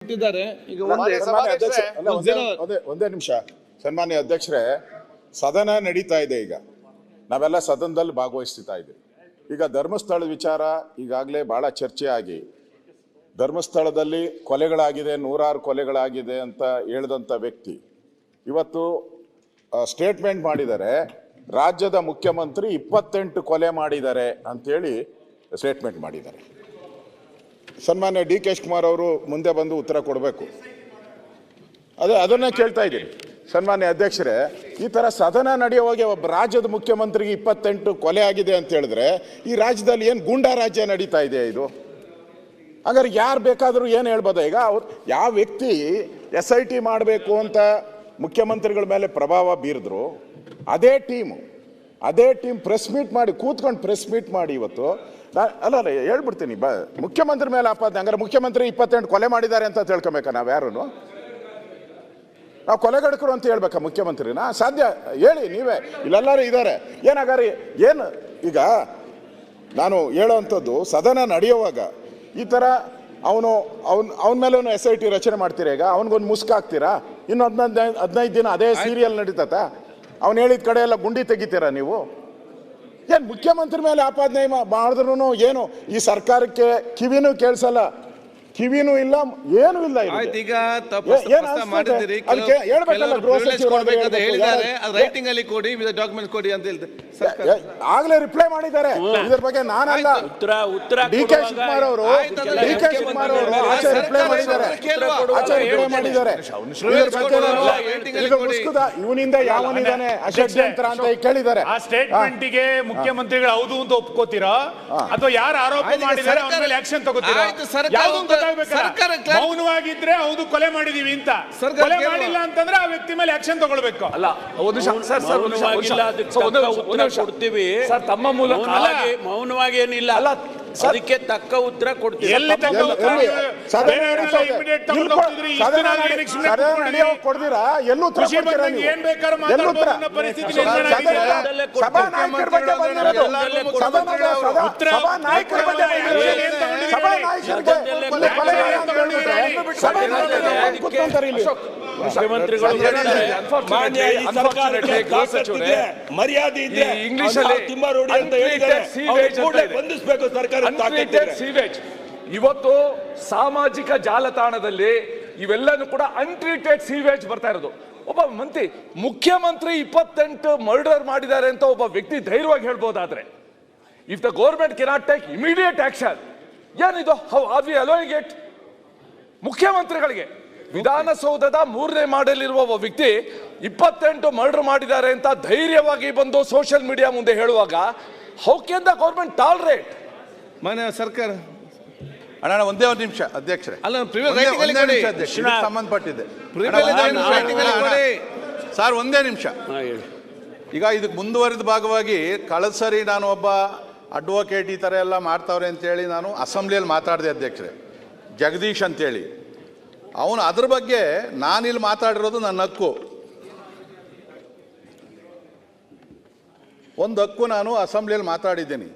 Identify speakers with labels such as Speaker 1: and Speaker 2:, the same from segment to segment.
Speaker 1: ಇಟ್ಟಿದ್ದಾರೆ. ಈಗ
Speaker 2: ಒಂದೇ ನಿಮಿಷ ಸನ್ಮಾನ್ಯ ಅಧ್ಯಕ್ಷರೇ, ಸದನ ನಡೀತಾ ಇದೆ. ಈಗ ನಾವೆಲ್ಲ ಸದನದಲ್ಲಿ ಭಾಗವಹಿಸ್ತಾ ಇದ್ದೀವಿ. ಈಗ ಧರ್ಮಸ್ಥಳದ ವಿಚಾರ ಈಗಾಗಲೇ ಬಹಳ ಚರ್ಚೆ ಆಗಿ, ಧರ್ಮಸ್ಥಳದಲ್ಲಿ ಕೊಲೆಗಳಾಗಿದೆ, 106 ಕೊಲೆಗಳಾಗಿದೆ ಅಂತ ಹೇಳಿದಂಥ ವ್ಯಕ್ತಿ ಇವತ್ತು ಸ್ಟೇಟ್ಮೆಂಟ್ ಮಾಡಿದ್ದಾರೆ. ರಾಜ್ಯದ ಮುಖ್ಯಮಂತ್ರಿ 28 ಕೊಲೆ ಮಾಡಿದ್ದಾರೆ ಅಂತೇಳಿ ಸ್ಟೇಟ್ಮೆಂಟ್ ಮಾಡಿದ್ದಾರೆ. ಸನ್ಮಾನ್ಯ ಡಿ ಕೆ ಶಿವಕುಮಾರ್ ಅವರು ಮುಂದೆ ಬಂದು ಉತ್ತರ ಕೊಡಬೇಕು. ಅದನ್ನೇ ಕೇಳ್ತಾ ಇದ್ದೀನಿ ಸನ್ಮಾನ್ಯ ಅಧ್ಯಕ್ಷರೇ. ಈ ಥರ ಸದನ ನಡೆಯುವಾಗ ಒಬ್ಬ ರಾಜ್ಯದ ಮುಖ್ಯಮಂತ್ರಿಗೆ 28 ಕೊಲೆ ಆಗಿದೆ ಅಂತ ಹೇಳಿದ್ರೆ ಈ ರಾಜ್ಯದಲ್ಲಿ ಏನು ಗೂಂಡಾ ರಾಜ್ಯ ನಡೀತಾ ಇದೆ ಇದು? ಹಾಗಾದ್ರೆ ಯಾರು ಬೇಕಾದರೂ ಏನು ಹೇಳ್ಬೋದ? ಈಗ ಅವ್ರು ಯಾವ ವ್ಯಕ್ತಿ SIT ಮಾಡಬೇಕು ಅಂತ ಮುಖ್ಯಮಂತ್ರಿಗಳ ಮೇಲೆ ಪ್ರಭಾವ ಬೀರಿದ್ರು, ಅದೇ ಟೀಮ್ ಪ್ರೆಸ್ ಮೀಟ್ ಮಾಡಿ ಕೂತ್ಕೊಂಡು ಪ್ರೆಸ್ ಮೀಟ್ ಮಾಡಿ ಇವತ್ತು ಅಲ್ಲ ಹೇಳ್ಬಿಡ್ತೀನಿ, ಮುಖ್ಯಮಂತ್ರಿ ಮೇಲೆ ಆಪಾದನೆ. ಹಂಗಾರೆ ಮುಖ್ಯಮಂತ್ರಿ 28 ಕೊಲೆ ಮಾಡಿದ್ದಾರೆ ಅಂತ ತಿಳ್ಕೊಬೇಕಾ? ನಾವು ಯಾರು ನಾವು ಕೊಲೆಗಡಕರು ಅಂತ ಹೇಳ್ಬೇಕಾ ಮುಖ್ಯಮಂತ್ರಿನ? ಸಾಧ್ಯ ಹೇಳಿ ನೀವೇ, ಇಲ್ಲೆಲ್ಲರೂ ಇದ್ದಾರೆ. ಏನಾಗಾರಿ ಏನು ಈಗ ನಾನು ಹೇಳೋವಂಥದ್ದು, ಸದನ ನಡೆಯುವಾಗ ಈ ಥರ ಅವನ ಮೇಲೂ SIT ರಚನೆ ಮಾಡ್ತೀರಾ? ಈಗ ಅವನಿಗೊಂದು ಮುಸ್ಕ್ ಹಾಕ್ತೀರಾ? ಇನ್ನು 15 ದಿನ ಅದೇ ಸೀರಿಯಲ್ ನಡೀತತ್ತ? ಅವ್ನು ಹೇಳಿದ ಕಡೆ ಎಲ್ಲ ಗುಂಡಿ ತೆಗಿತೀರಾ ನೀವು? ಏನು ಮುಖ್ಯಮಂತ್ರಿ ಮೇಲೆ ಆಪಾದನೆ ಮಾಡಿದ್ರು ಏನು ಈ ಸರ್ಕಾರಕ್ಕೆ ಕಿವಿನೂ ಕೇಳಿಸಲ್ಲ, ಕಿವಿನೂ ಇಲ್ಲ, ಏನೂ ಇಲ್ಲ.
Speaker 1: ಈಗ
Speaker 2: ಆಗ್ಲೇ ರಿಪ್ಲೈ ಮಾಡಿದ್ದಾರೆ ಇದ್ರ ಬಗ್ಗೆ. ನಾನಲ್ಲ, ಡಿ ಕೆ ಶಿವಕುಮಾರ್ ಅವರು ರಿಪ್ಲೈ ಮಾಡಿದ್ದಾರೆ. ಇವನಿಂದ ಯಾವನಿದ್ದಾನೆ ಅಷಡ್ಯಂತ್ರ ಅಂತ ಕೇಳಿದ್ದಾರೆ.
Speaker 3: ಆ ಸ್ಟೇಟ್ಮೆಂಟ್ಗೆ ಮುಖ್ಯಮಂತ್ರಿಗಳು ಹೌದು ಅಂತ ಒಪ್ಕೋತೀರಾ ಅಥವಾ ಯಾರು ಆರೋಪ ಮಾಡಿದ್ದಾರೆ ಅವ್ರ ಮೇಲೆ ಆಕ್ಷನ್ ತಗೋತೀರಾ? ಮೌನವಾಗಿದ್ರೆ ಹೌದು ಕೊಲೆ ಮಾಡಿದೀವಿ ಅಂತ, ಕೊಲೆ ಮಾಡಿಲ್ಲ ಅಂತಂದ್ರೆ ಆ ವ್ಯಕ್ತಿ ಮೇಲೆ ಆಕ್ಷನ್ ತಗೊಳ್ಬೇಕು.
Speaker 4: ಅಲ್ಲ, ಕೊಡ್ತೀವಿ ತಮ್ಮ ಮೂಲಕ, ಮೌನವಾಗಿ ಏನಿಲ್ಲ, ಅದಕ್ಕೆ ತಕ್ಕ ಉತ್ತರ ಕೊಡ್ತೀವಿ.
Speaker 2: ಕೊಡ್ತೀರಾ? ಎಲ್ಲೂ
Speaker 3: ಏನ್ ಬೇಕಾದ್ರೂ ಮಾತಾಡೋ ಪರಿಸ್ಥಿತಿ
Speaker 4: ಮರ್ಯಾದೆ ಇದೆ. ಇಂಗ್ಲಿಷ್ ಅಲ್ಲಿ ತಿಮ್ಮಾರೋಡಿ ಅಂತ ಹೇಳಿದ್ದಾರೆ, ಬಂಧಿಸಬೇಕು ಸರ್ಕಾರ.
Speaker 5: ಇವತ್ತು ಸಾಮಾಜಿಕ ಜಾಲತಾಣದಲ್ಲಿ ಇವೆಲ್ಲನೂ ಕೂಡ ಅನ್ಟ್ರೀಟೆಡ್ ಸೀವೇಜ್ ಬರ್ತಾ ಇರೋದು. ಒಬ್ಬ ಮುಖ್ಯಮಂತ್ರಿ 28 ಮರ್ಡರ್ ಮಾಡಿದ್ದಾರೆ ಅಂತ ಒಬ್ಬ ವ್ಯಕ್ತಿ ಧೈರ್ಯವಾಗಿ ಹೇಳ್ಬೋದಾದ್ರೆ, if the government cannot take immediate action, ಏನಿದು? How are we allowing it? ಮುಖ್ಯಮಂತ್ರಿಗಳಿಗೆ ವಿಧಾನಸೌಧದ 3ನೇ ಮಾಡಲಿರುವ ಒಬ್ಬ ವ್ಯಕ್ತಿ 28 ಮರ್ಡರ್ ಮಾಡಿದ್ದಾರೆ ಅಂತ ಧೈರ್ಯವಾಗಿ ಬಂದು ಸೋಷಿಯಲ್ ಮೀಡಿಯಾ ಮುಂದೆ ಹೇಳುವಾಗ, how can the government tolerate?
Speaker 1: ಮನೆ ಸರ್ಕಾರ
Speaker 6: ಅಣ್ಣ ಒಂದೇ ಒಂದು ನಿಮಿಷ ಅಧ್ಯಕ್ಷರೇ, ಸಂಬಂಧಪಟ್ಟಿದೆ ಸರ್, ಒಂದೇ ನಿಮಿಷ. ಈಗ ಇದಕ್ಕೆ ಮುಂದುವರಿದ ಭಾಗವಾಗಿ ಕಳೆದ ಸರಿ ನಾನು ಒಬ್ಬ ಅಡ್ವೊಕೇಟ್ ಈ ಥರ ಎಲ್ಲ ಮಾಡ್ತಾವ್ರೆ ಅಂತೇಳಿ ನಾನು ಅಸೆಂಬ್ಲಿಯಲ್ಲಿ ಮಾತಾಡಿದೆ ಅಧ್ಯಕ್ಷರೇ, ಜಗದೀಶ್ ಅಂತೇಳಿ. ಅವನು ಅದ್ರ ಬಗ್ಗೆ ನಾನಿಲ್ಲಿ ಮಾತಾಡಿರೋದು ನನ್ನ ಹಕ್ಕು, ಒಂದು ಹಕ್ಕು ನಾನು ಅಸೆಂಬ್ಲಿಯಲ್ಲಿ ಮಾತಾಡಿದ್ದೀನಿ.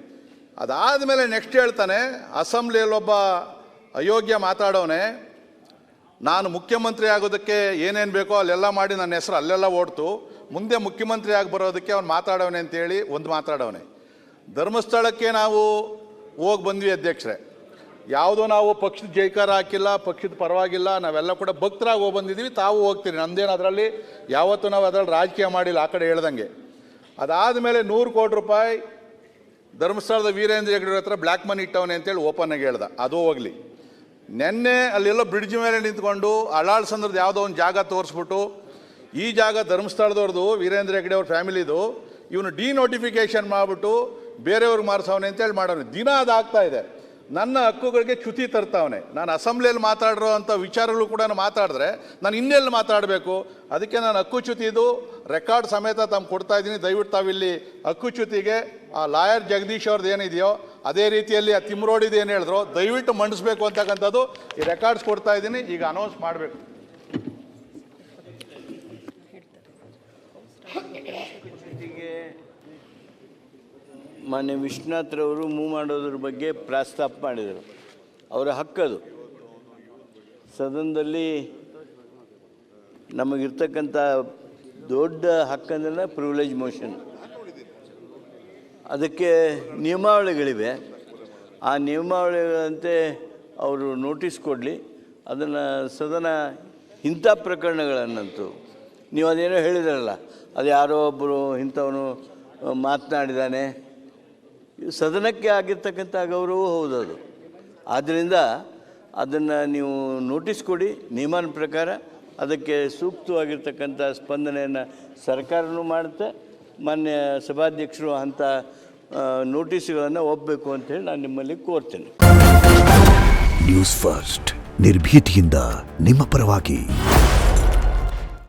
Speaker 6: ಅದಾದಮೇಲೆ ನೆಕ್ಸ್ಟ್ ಹೇಳ್ತಾನೆ, ಅಸೆಂಬ್ಲಿಯಲ್ಲಿ ಒಬ್ಬ ಅಯೋಗ್ಯ ಮಾತಾಡೋನೆ, ನಾನು ಮುಖ್ಯಮಂತ್ರಿ ಆಗೋದಕ್ಕೆ ಏನೇನು ಬೇಕೋ ಅಲ್ಲೆಲ್ಲ ಮಾಡಿ ನನ್ನ ಹೆಸರು ಅಲ್ಲೆಲ್ಲ ಓಡ್ತು, ಮುಂದೆ ಮುಖ್ಯಮಂತ್ರಿ ಆಗಿ ಬರೋದಕ್ಕೆ ಅವ್ನು ಮಾತಾಡೋನೆ ಅಂತೇಳಿ ಒಂದು ಮಾತಾಡೋನೆ. ಧರ್ಮಸ್ಥಳಕ್ಕೆ ನಾವು ಹೋಗಿ ಬಂದ್ವಿ ಅಧ್ಯಕ್ಷರೇ, ಯಾವುದೋ ನಾವು ಪಕ್ಷದ ಜೈಕಾರ ಹಾಕಿಲ್ಲ, ಪಕ್ಷದ ಪರವಾಗಿಲ್ಲ, ನಾವೆಲ್ಲ ಕೂಡ ಭಕ್ತರಾಗಿ ಹೋಗಿ ಬಂದಿದ್ದೀವಿ. ತಾವು ಹೋಗ್ತೀರಿ, ನಮ್ಮದೇನು ಅದರಲ್ಲಿ ಯಾವತ್ತೂ ನಾವು ಅದರಲ್ಲಿ ರಾಜಕೀಯ ಮಾಡಿಲ್ಲ, ಆ ಕಡೆ ಹೇಳ್ದಂಗೆ. ಅದಾದಮೇಲೆ 100 ಕೋಟಿ ರೂಪಾಯಿ ಧರ್ಮಸ್ಥಳದ ವೀರೇಂದ್ರ ಹೆಗ್ಗಡೆ ಹತ್ರ ಬ್ಲ್ಯಾಕ್ ಮನಿ ಇಟ್ಟವನೆ ಅಂತೇಳಿ ಓಪನ್ನಾಗಿ ಹೇಳ್ದ. ಅದು ಹೋಗಲಿ, ನೆನ್ನೆ ಅಲ್ಲೆಲ್ಲೋ ಬ್ರಿಡ್ಜ್ ಮೇಲೆ ನಿಂತ್ಕೊಂಡು ಅಳಾಳ್ಸಂದ್ರದ್ದು ಯಾವುದೋ ಒಂದು ಜಾಗ ತೋರಿಸ್ಬಿಟ್ಟು, ಈ ಜಾಗ ಧರ್ಮಸ್ಥಳದವ್ರದ್ದು, ವೀರೇಂದ್ರ ಹೆಗ್ಗಡೆ ಅವ್ರ ಫ್ಯಾಮಿಲಿದು, ಇವನು ಡಿನೋಟಿಫಿಕೇಶನ್ ಮಾಡಿಬಿಟ್ಟು ಬೇರೆಯವ್ರಿಗೆ ಮಾರಿಸವನೆ ಅಂತೇಳಿ ಮಾಡೋನು. ದಿನ ಅದಾಗ್ತಾ ಇದೆ. ನನ್ನ ಹಕ್ಕುಗಳಿಗೆ ಚ್ಯುತಿ ತರ್ತಾವನೆ. ನಾನು ಅಸೆಂಬ್ಲಿಯಲ್ಲಿ ಮಾತಾಡಿರೋ ಅಂಥ ವಿಚಾರಗಳು ಕೂಡ ಮಾತಾಡಿದ್ರೆ ನಾನು ಇನ್ನೆಲ್ಲಿ ಮಾತಾಡಬೇಕು? ಅದಕ್ಕೆ ನಾನು ಹಕ್ಕುಚ್ಯುತಿದು ರೆಕಾರ್ಡ್ ಸಮೇತ ತಮ್ಮ ಕೊಡ್ತಾ ಇದ್ದೀನಿ. ದಯವಿಟ್ಟು ತಾವಿಲ್ಲಿ ಹಕ್ಕುಚ್ಯುತಿಗೆ ಆ ಲಾಯರ್ ಜಗದೀಶ್ ಅವ್ರದ್ದು ಏನಿದೆಯೋ ಅದೇ ರೀತಿಯಲ್ಲಿ ಆ ತಿಮ್ರೋಡಿದು ಏನು ಹೇಳಿದ್ರು ದಯವಿಟ್ಟು ಮಂಡಿಸ್ಬೇಕು ಅಂತಕ್ಕಂಥದ್ದು ಈ ರೆಕಾರ್ಡ್ಸ್ ಕೊಡ್ತಾ ಇದ್ದೀನಿ. ಈಗ ಅನೌನ್ಸ್ ಮಾಡಬೇಕು.
Speaker 7: ಮಾನ್ಯ ವಿಶ್ವನಾಥ್ರವರು ಮೂವ್ ಮಾಡೋದ್ರ ಬಗ್ಗೆ ಪ್ರಸ್ತಾಪ ಮಾಡಿದರು. ಅವರ ಹಕ್ಕದು. ಸದನದಲ್ಲಿ ನಮಗಿರ್ತಕ್ಕಂಥ ದೊಡ್ಡ ಹಕ್ಕಂದ್ರೆ ಪ್ರಿವಿಲೇಜ್ ಮೋಷನ್. ಅದಕ್ಕೆ ನಿಯಮಾವಳಿಗಳಿವೆ. ಆ ನಿಯಮಾವಳಿಗಳಂತೆ ಅವರು ನೋಟಿಸ್ ಕೊಡಲಿ. ಅದನ್ನು ಸದನ ಇಂಥ ಪ್ರಕರಣಗಳನ್ನಂತೂ ನೀವು ಅದೇನೋ ಹೇಳಿದ್ರಲ್ಲ, ಅದು ಯಾರೋ ಒಬ್ಬರು ಇಂಥವನು ಮಾತನಾಡಿದ್ದಾನೆ, ಸದನಕ್ಕೆ ಆಗಿರ್ತಕ್ಕಂಥ ಗೌರವ ಹೌದು ಅದು. ಆದ್ದರಿಂದ ಅದನ್ನು ನೀವು ನೋಟಿಸ್ ಕೊಡಿ ನಿಯಮನ ಪ್ರಕಾರ. ಅದಕ್ಕೆ ಸೂಕ್ತವಾಗಿರ್ತಕ್ಕಂಥ ಸ್ಪಂದನೆಯನ್ನು ಸರ್ಕಾರನೂ ಮಾಡುತ್ತೆ. ಮಾನ್ಯ ಸಭಾಧ್ಯಕ್ಷರು ಅಂಥ ನೋಟಿಸ್ಗಳನ್ನು ಒಪ್ಪಬೇಕು ಅಂತೇಳಿ ನಾನು ನಿಮ್ಮಲ್ಲಿ ಕೋರ್ತೇನೆ.
Speaker 8: ನ್ಯೂಸ್ ಫಸ್ಟ್ ನಿರ್ಭೀತಿಯಿಂದ ನಿಮ್ಮ ಪರವಾಗಿ.